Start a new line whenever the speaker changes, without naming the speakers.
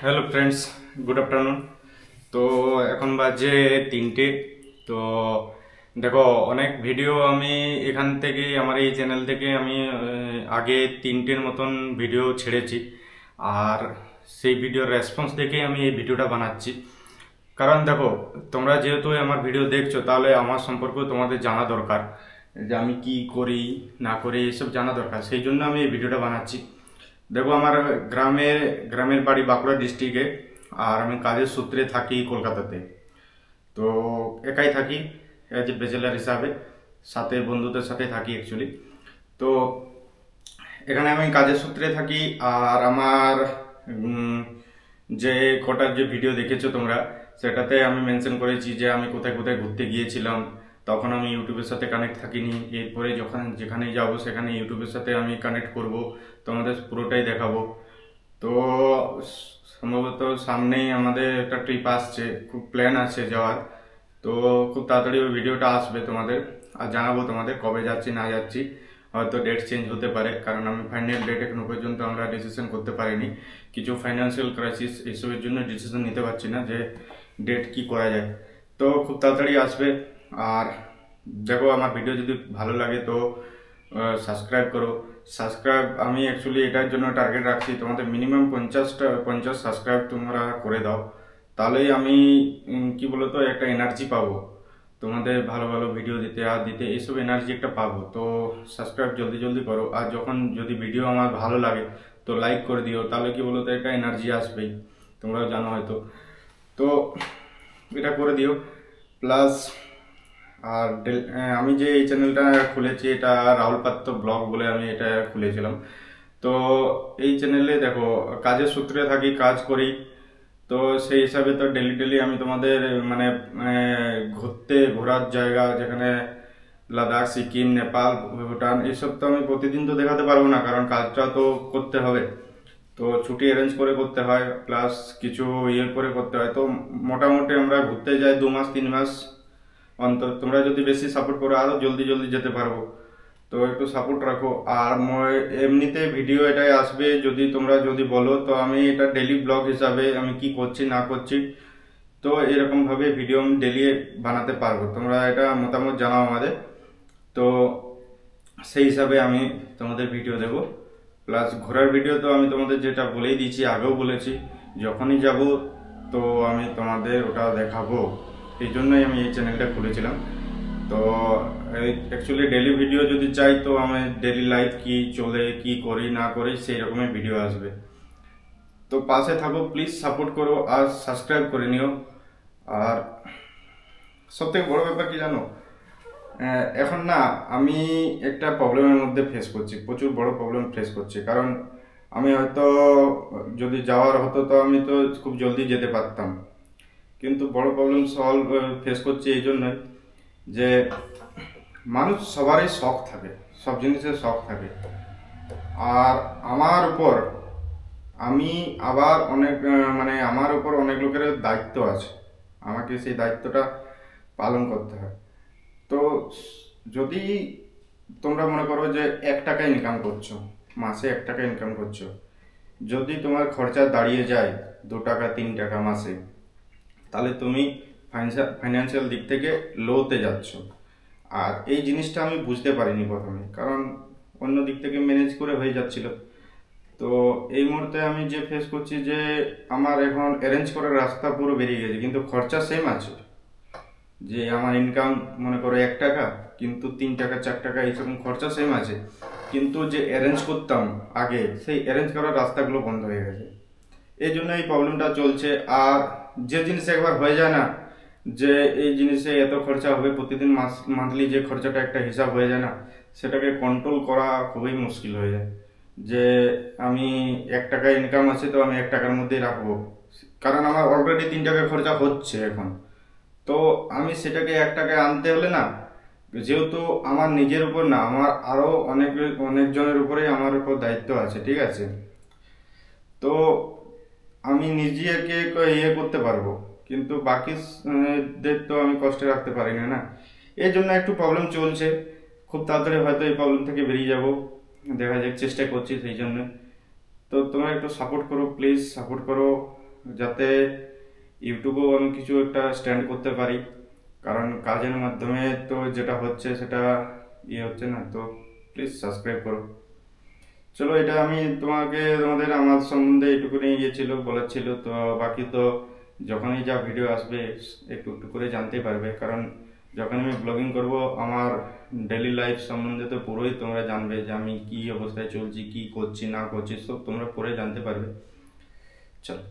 Hello friends, good afternoon. তো এখন বাজে 3টে। তো দেখো, অনেক ভিডিও আমি এখান থেকে আমার এই চ্যানেল থেকে আমি আগে 3টের মতন ভিডিও ছেড়েছি। আর সেই ভিডিওর রেসপন্স দেখে আমি এই ভিডিওটা বানাচ্ছি। কারণ দেখো, তোমরা যেহেতু আমার ভিডিও দেখছো, তাহলে আমার সম্পর্কেও তোমাদের জানা দরকার যে আমি কি করি না করি, এসব জানা দরকার। সেই জন্য আমি এই ভিডিওটা বানাচ্ছি। দেখো, আমার গ্রামের বাড়ি বাঁকুড়া ডিস্ট্রিক্টে। আর আমি কাজের সূত্রে থাকি কলকাতাতে। তো একাই থাকি, এজ এ ব্যাচেলার হিসাবে। সাথে বন্ধুদের সাথে থাকি অ্যাকচুয়ালি। তো এখানে আমি কাজের সূত্রে থাকি। আর আমার উম, যে যে ভিডিও দেখেছো তোমরা, সেটাতে আমি মেনশন করেছি যে আমি কোথায় কোথায় ঘুরতে গিয়েছিলাম। তখন আমি ইউটিউবের সাথে কানেক্ট থাকিনি। এরপরে যখন যেখানেই যাব সেখানে ইউটিউবের সাথে আমি কানেক্ট করব, তোমাদের পুরোটাই দেখাবো। তো সম্ভবত সামনেই আমাদের একটা ট্রিপ আসছে, খুব প্ল্যান আছে যাওয়ার। তো খুব তাড়াতাড়ি ওই ভিডিওটা আসবে তোমাদের, আর জানাবো তোমাদের কবে যাচ্ছি না যাচ্ছি। হয়তো ডেট চেঞ্জ হতে পারে, কারণ আমি ফাইনাল ডেট এখনো পর্যন্ত আমরা ডিসিশন করতে পারিনি। কিছু ফাইন্যান্সিয়াল ক্রাইসিস এসবের জন্য ডিসিশন নিতে পারছি না যে ডেট কি করা যায়। তো খুব তাড়াতাড়ি আসবে। আর দেখো, আমার ভিডিও যদি ভালো লাগে তো সাবস্ক্রাইব করো। সাবস্ক্রাইব আমি অ্যাকচুয়ালি এটার জন্য টার্গেট রাখছি, তোমাদের মিনিমাম 50 সাবস্ক্রাইব তোমরা করে দাও। তাহলেই আমি কি বলতো একটা এনার্জি পাবো তোমাদের ভালো ভালো ভিডিও দিতে আর দিতে, এইসব এনার্জি একটা পাবো। তো সাবস্ক্রাইব জলদি জলদি করো। আর যখন যদি ভিডিও আমার ভালো লাগে তো লাইক করে দিও, তাহলে কি বলতো একটা এনার্জি আসবেই, তোমরাও জানো হয়তো। তো এটা করে দিও। প্লাস আর আমি যে এই চ্যানেলটা খুলেছি, এটা রাহুল পাত্র ব্লগ বলে আমি এটা খুলেছিলাম। তো এই চ্যানেলে দেখো, কাজের সূত্রে থাকি, কাজ করি। তো সেই হিসাবে তো ডেলি ডেলি আমি তোমাদের মানে ঘোরার জায়গা, যেখানে লাদাখ, সিকিম, নেপাল, ভুটান, এইসব তো আমি প্রতিদিন তো দেখাতে পারবো না, কারণ কাজটা তো করতে হবে। তো ছুটি অ্যারেঞ্জ করে করতে হয়, প্লাস কিছু করে করতে হয়। তো মোটামুটি আমরা ঘুরতে যাই 2 মাস 3 মাস অন্তর। তোমরা যদি বেশি সাপোর্ট করো আরো জলদি জলদি যেতে পারবো। তো একটু সাপোর্ট রাখো। আর এমনিতে ভিডিও এটাই আসবে, যদি তোমরা যদি বলো তো আমি এটা ডেলি ব্লগ হিসাবে আমি কি করছি না করছি, তো এরকম ভাবে ভিডিও আমি ডেলি বানাতে পারবো। তোমরা এটা মতামত জানাও আমাদের। তো সেই হিসাবে আমি তোমাদের ভিডিও দেবো। প্লাস ঘোরার ভিডিও তো আমি তোমাদের যেটা বলেই দিয়েছি, আগেও বলেছি, যখনই যাব তো আমি তোমাদের ওটা দেখাবো। এই জন্যই আমি এই চ্যানেলটা খুলেছিলাম। তো অ্যাকচুয়ালি ডেলি ভিডিও যদি চাই তো আমি ডেলি লাইফ কি চলে, কি করি না করি, সেই রকমের ভিডিও আসবে। তো পাশে থাকো, প্লিজ সাপোর্ট করো আর সাবস্ক্রাইব করে নিও। আর সব থেকে বড় ব্যাপার কি জানো, এখন না আমি একটা প্রবলেমের মধ্যে ফেস করছি, প্রচুর বড় প্রবলেম ফেস করছি। কারণ আমি হয়তো যদি যাওয়ার হতো তো আমি তো খুব জলদি যেতে পারতাম। কিন্তু বড় প্রবলেম সলভ ফেস করছি এই জন্যই যে মানুষ সবারই শখ থাকে, সব জিনিসের শখ থাকে। আর আমার উপর আমি আবার অনেক মানে আমার উপর অনেক লোকের দায়িত্ব আছে, আমাকে সেই দায়িত্বটা পালন করতে হয়। তো যদি তোমরা মনে করো যে 1 টাকা ইনকাম করছো, মাসে 1 টাকা ইনকাম করছো, যদি তোমার খরচা দাঁড়িয়ে যায় 2 টাকা 3 টাকা মাসে, তাহলে তুমি ফাইন্যান্সিয়াল দিক থেকে লোতে যাচ্ছ। আর এই জিনিসটা আমি বুঝতে পারিনি প্রথমে, কারণ অন্য দিক থেকে ম্যানেজ করে হয়ে যাচ্ছিল। তো এই মুহূর্তে আমি যে ফেস করছি যে আমার এখন অ্যারেঞ্জ করার রাস্তা পুরো বেরিয়ে গেছে, কিন্তু খরচা সেম আছে। যে আমার ইনকাম মনে করো 1 টাকা, কিন্তু 3 টাকা 4 টাকা এইরকম খরচা সেম আছে, কিন্তু যে অ্যারেঞ্জ করতাম আগে, সেই অ্যারেঞ্জ করার রাস্তাগুলো বন্ধ হয়ে গেছে। এই জন্য এই প্রবলেমটা চলছে। আর যে জিনিস একবার হয়ে যায় না যে এই জিনিসে এত খরচা হবে প্রতিদিন, মান্থলি যে খরচাটা একটা হিসাব হয়ে যায় না, সেটাকে কন্ট্রোল করা খুবই মুশকিল হয়ে যায়। যে আমি 1 টাকা ইনকাম আছে তো আমি 1 টাকার মধ্যেই রাখবো, কারণ আমার অলরেডি 3 টাকা খরচা হচ্ছে এখন। তো আমি সেটাকে 1 টাকায় আনতে হলে না, যেহেতু আমার নিজের উপর না, আমার আরো অনেকজনের উপরেই আমার উপর দায়িত্ব আছে, ঠিক আছে। তো আমি নিজেকে করতে পারবো, কিন্তু বাকি দের তো আমি কষ্টে রাখতে পারি না না। এই জন্য একটু প্রবলেম চলছে। খুব তাড়াতাড়ি হয়তো এই প্রবলেম থেকে বেরিয়ে যাব, দেখা যাক, চেষ্টা করছি সেই জন্য। তো তোমরা একটু সাপোর্ট করো, প্লিজ সাপোর্ট করো। যাতে ইউটিউবেও আমি কিছু একটা স্ট্যান্ড করতে পারি, কারণ কাজের মাধ্যমে তো যেটা হচ্ছে সেটা হচ্ছে না। তো প্লিজ সাবস্ক্রাইব করো। চলো, এটা আমি তোমাদের আমার সম্বন্ধে এইটুকুনি ছিল বলার ছিল। তো বাকি তো যখনই যা ভিডিও আসবে একটু একটু করে জানতেই পারবে, কারণ যখন আমি ব্লগিং করব আমার ডেলি লাইফ সম্বন্ধে তো পুরোই তোমরা জানবে, যে আমি কি অবস্থায় চলছি, কি করছি না করছি, সব তোমরা পরে জানতে পারবে। চলো।